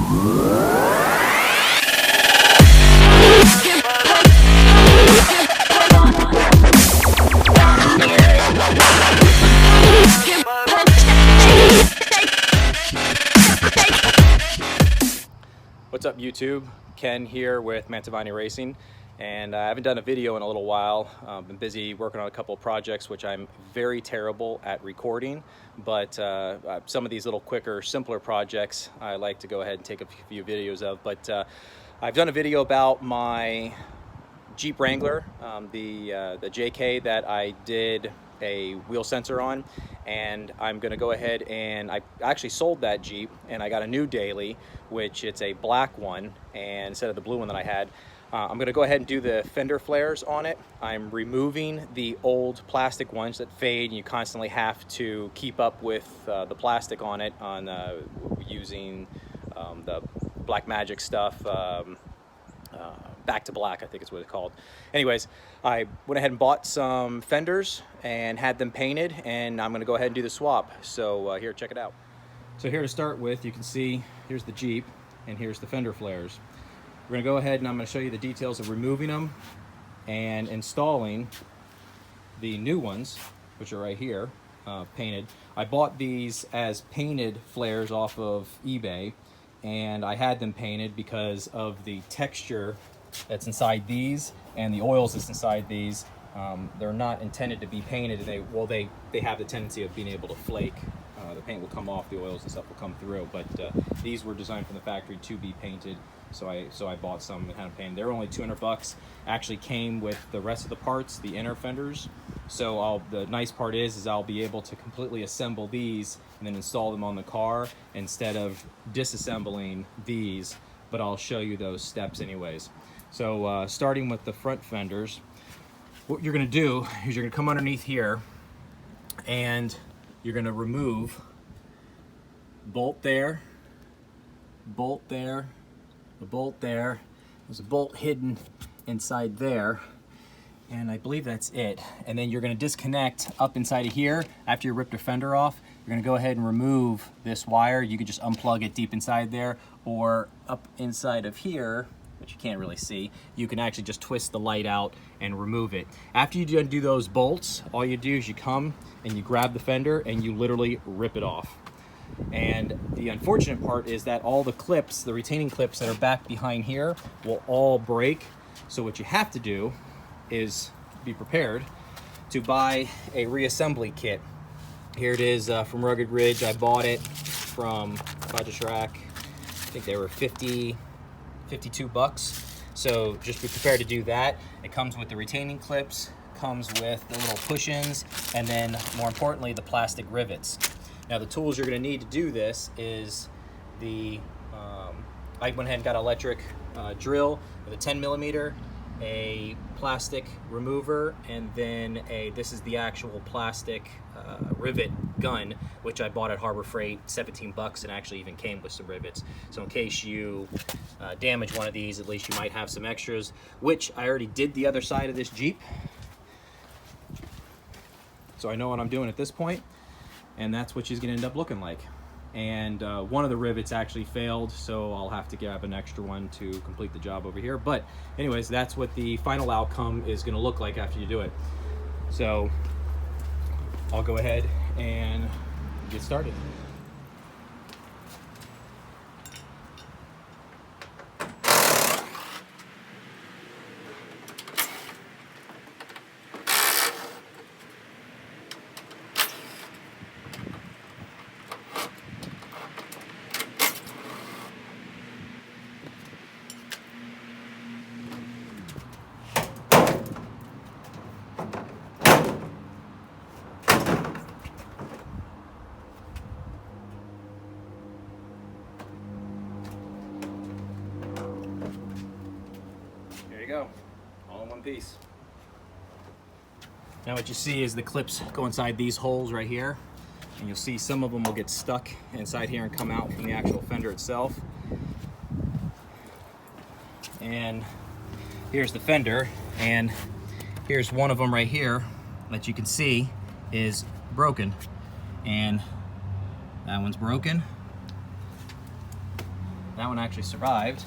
What's up YouTube? Ken here with Mantovani Racing, and I haven't done a video in a little while. I've been busy working on a couple of projects which I'm very terrible at recording, but some of these little quicker, simpler projects I like to go ahead and take a few videos of. But I've done a video about my Jeep Wrangler, the JK that I did a wheel sensor on, and I'm gonna go ahead and I actually sold that Jeep and I got a new daily, which it's a black one, and instead of the blue one that I had. I'm gonna go ahead and do the fender flares on it. I'm removing the old plastic ones that fade and you constantly have to keep up with the plastic on it using the Black Magic stuff. Back to Black, I think is what it's called. Anyways, I went ahead and bought some fenders and had them painted, and I'm gonna go ahead and do the swap. So here, check it out. So here to start with, you can see, here's the Jeep, and here's the fender flares. We're gonna go ahead and I'm gonna show you the details of removing them and installing the new ones, which are right here, painted. I bought these as painted flares off of eBay, and I had them painted because of the texture that's inside these and the oils that's inside these. They're not intended to be painted. They have the tendency of being able to flake. The paint will come off, the oils and stuff will come through, but these were designed from the factory to be painted, so I bought some and had them painted. They were only 200 bucks. Actually came with the rest of the parts, the inner fenders. So the nice part is I'll be able to completely assemble these and then install them on the car instead of disassembling these, but I'll show you those steps anyways. So starting with the front fenders, what you're gonna do is you're gonna come underneath here and you're gonna remove bolt there, bolt there, the bolt there. There's a bolt hidden inside there, and I believe that's it. And then you're gonna disconnect up inside of here. After you rip the fender off, you're gonna go ahead and remove this wire. You could just unplug it deep inside there, or up inside of here, which you can't really see, you can actually just twist the light out and remove it. After you undo those bolts, all you do is you come and you grab the fender and you literally rip it off. And the unfortunate part is that all the clips, the retaining clips that are back behind here, will all break. So what you have to do is be prepared to buy a reassembly kit. Here it is from Rugged Ridge. I bought it from Project Rack. I think they were 52 bucks. So just be prepared to do that. It comes with the retaining clips, comes with the little push-ins, and then more importantly, the plastic rivets. Now the tools you're gonna need to do this is I went ahead and got an electric drill with a 10 millimeter, a plastic remover, and then this is the actual plastic rivet gun, which I bought at Harbor Freight, 17 bucks, and actually even came with some rivets. So in case you damage one of these, at least you might have some extras, which I already did the other side of this Jeep. So I know what I'm doing at this point, and that's what she's gonna end up looking like. And one of the rivets actually failed, so I'll have to grab an extra one to complete the job over here. But anyways, that's what the final outcome is gonna look like after you do it. So I'll go ahead and get started. Go, all in one piece. Now what you see is the clips go inside these holes right here, and you'll see some of them will get stuck inside here and come out from the actual fender itself. And here's the fender, and here's one of them right here that you can see is broken, and that one's broken, that one actually survived.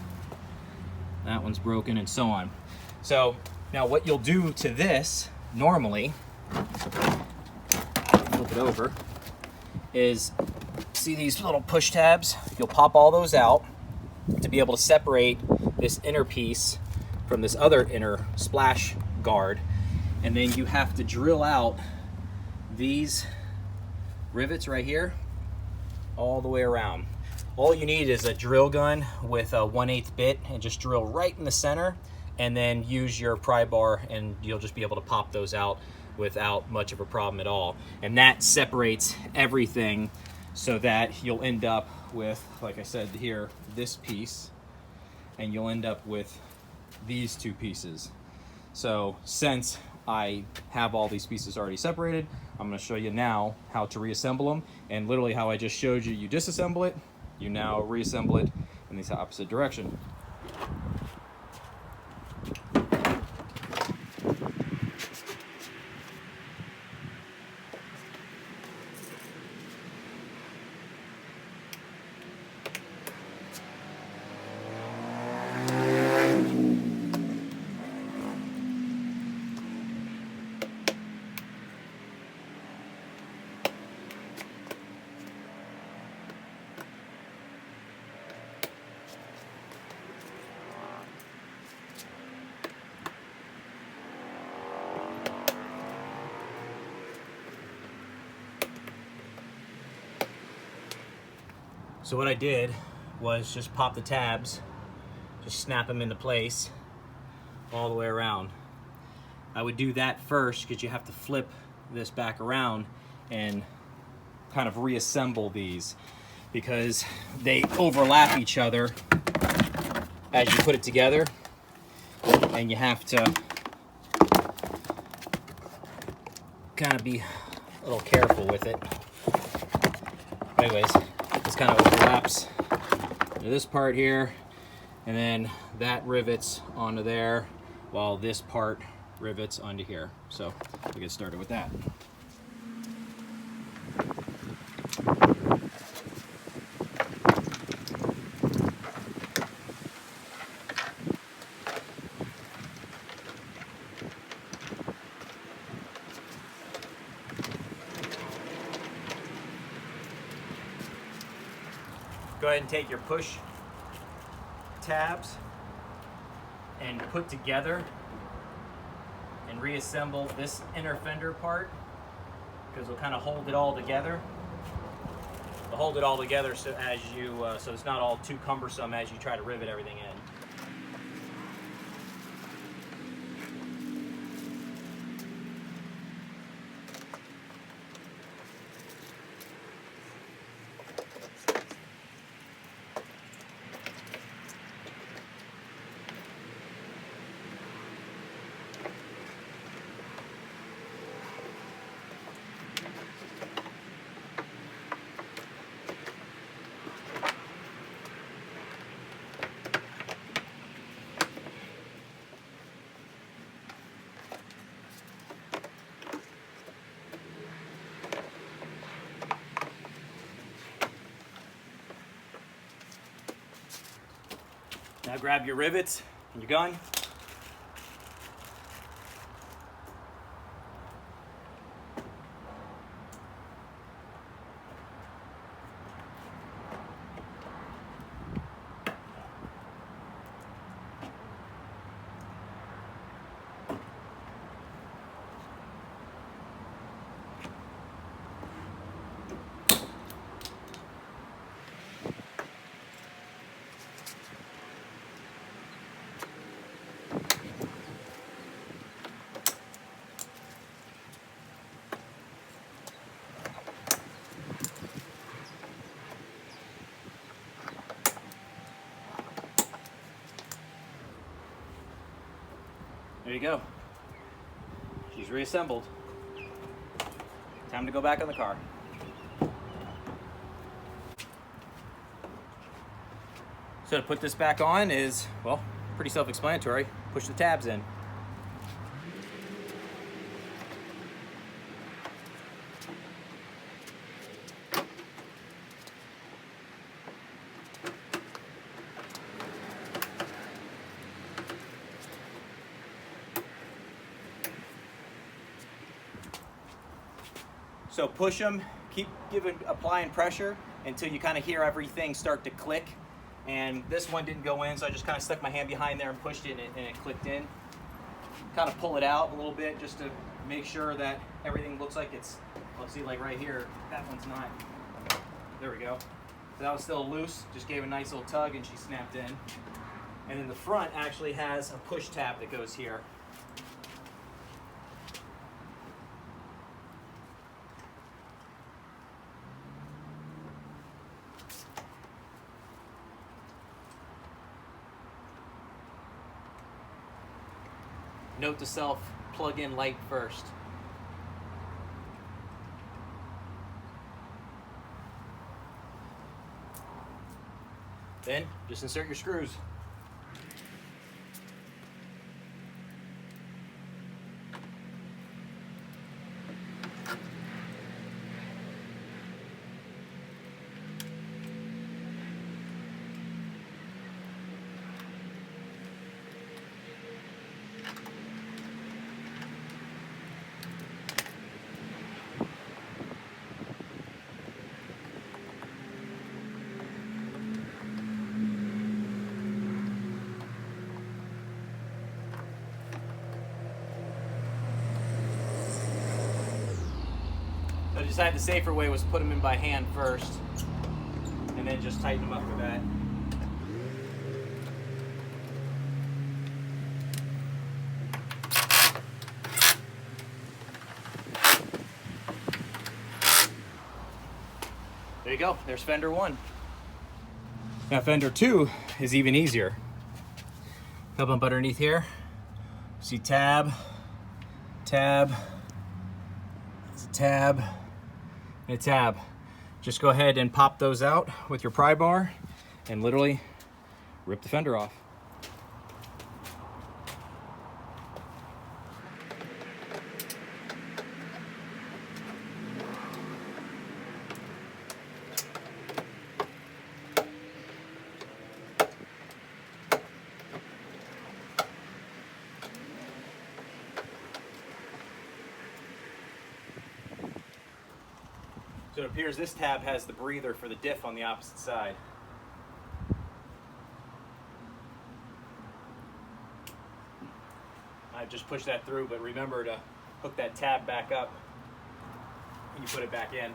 That one's broken, and so on. So now what you'll do to this normally, flip it over, is see these little push tabs? You'll pop all those out to be able to separate this inner piece from this other inner splash guard. And then you have to drill out these rivets right here all the way around. All you need is a drill gun with a 1/8 bit and just drill right in the center, and then use your pry bar and you'll just be able to pop those out without much of a problem at all. And that separates everything so that you'll end up with, like I said here, this piece, and you'll end up with these two pieces. So since I have all these pieces already separated, I'm going to show you now how to reassemble them, and literally how I just showed you, you disassemble it, you now reassemble it in the opposite direction. So what I did was just pop the tabs, just snap them into place all the way around. I would do that first because you have to flip this back around and kind of reassemble these, because they overlap each other as you put it together, and you have to kind of be a little careful with it. Anyways, this kind of overlaps into this part here, and then that rivets onto there, while this part rivets onto here. So we'll get started with that. Go ahead and take your push tabs and put together and reassemble this inner fender part, because we'll kind of hold it all together. We'll hold it all together so as you so it's not all too cumbersome as you try to rivet everything in. Now grab your rivets and your gun. There you go. She's reassembled. Time to go back on the car. So to put this back on is, well, pretty self-explanatory. Push the tabs in. So push them, keep applying pressure until you kind of hear everything start to click. And this one didn't go in, so I just kind of stuck my hand behind there and pushed it, and it clicked in. Kind of pull it out a little bit just to make sure that everything looks like it's, let's see, like right here, that one's not. There we go. So that was still loose, just gave a nice little tug and she snapped in. And then the front actually has a push tab that goes here. Note to self, plug in light first. Then, just insert your screws. So I decided the safer way was to put them in by hand first, and then just tighten them up with that. There you go, there's Fender 1. Now Fender 2 is even easier. Come up underneath here, see tab, tab, it's a tab, and a tab. Just go ahead and pop those out with your pry bar and literally rip the fender off. So it appears this tab has the breather for the diff on the opposite side. I just pushed that through, but remember to hook that tab back up when you put it back in.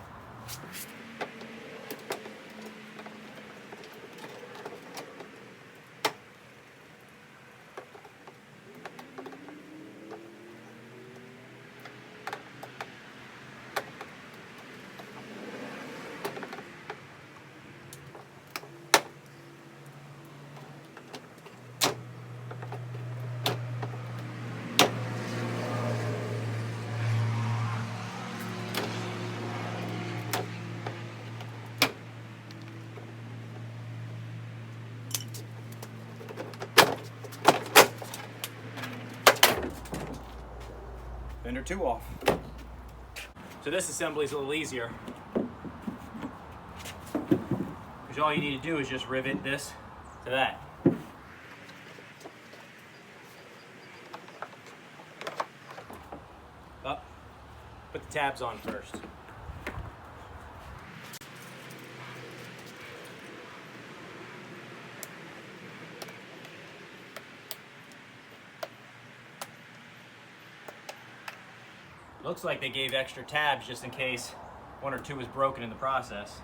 Fender 2 off. So this assembly is a little easier, because all you need to do is just rivet this to that. Up. Put the tabs on first. Looks like they gave extra tabs just in case one or two was broken in the process.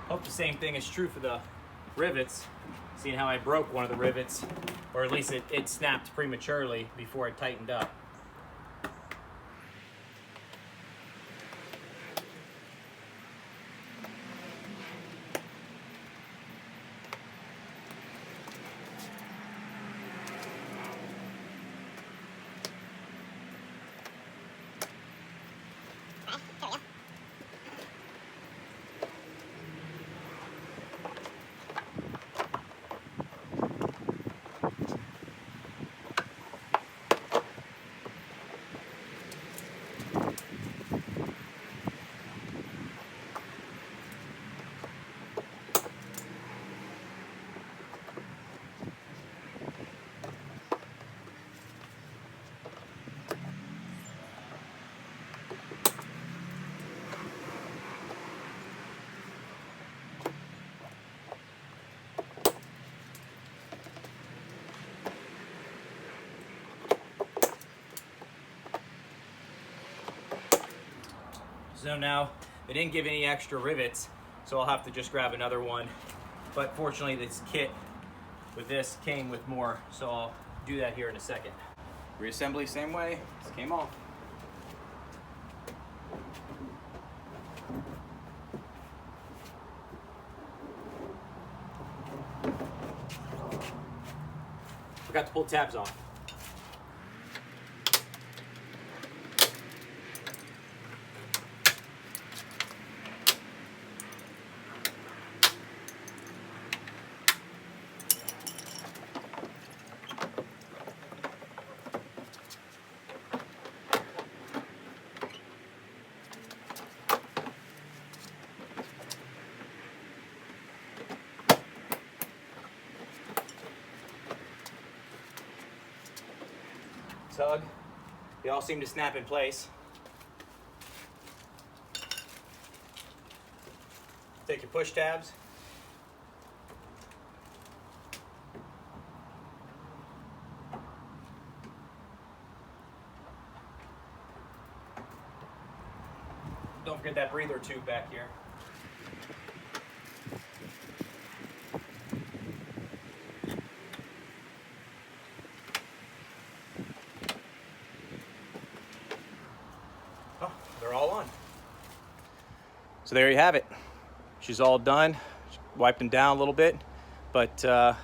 Hope the same thing is true for the rivets, seeing how I broke one of the rivets, or at least it snapped prematurely before it tightened up. So now they didn't give any extra rivets, so I'll have to just grab another one. But fortunately this kit with this came with more, so I'll do that here in a second. Reassembly same way, this came off. Forgot to pull tabs off. Tug. They all seem to snap in place. Take your push tabs. Don't forget that breather tube back here. Oh, they're all on. So there you have it. She's all done. Wiped them down a little bit, but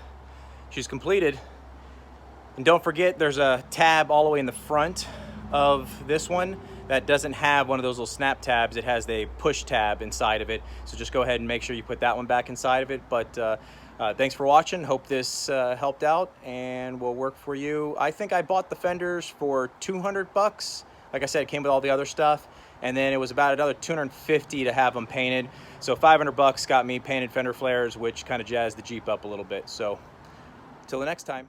she's completed. And don't forget, there's a tab all the way in the front of this one that doesn't have one of those little snap tabs. It has the push tab inside of it. So just go ahead and make sure you put that one back inside of it. But thanks for watching. Hope this helped out and will work for you. I think I bought the fenders for 200 bucks. Like I said, it came with all the other stuff. And then it was about another 250 to have them painted. So 500 bucks got me painted fender flares, which kind of jazzed the Jeep up a little bit. So till the next time.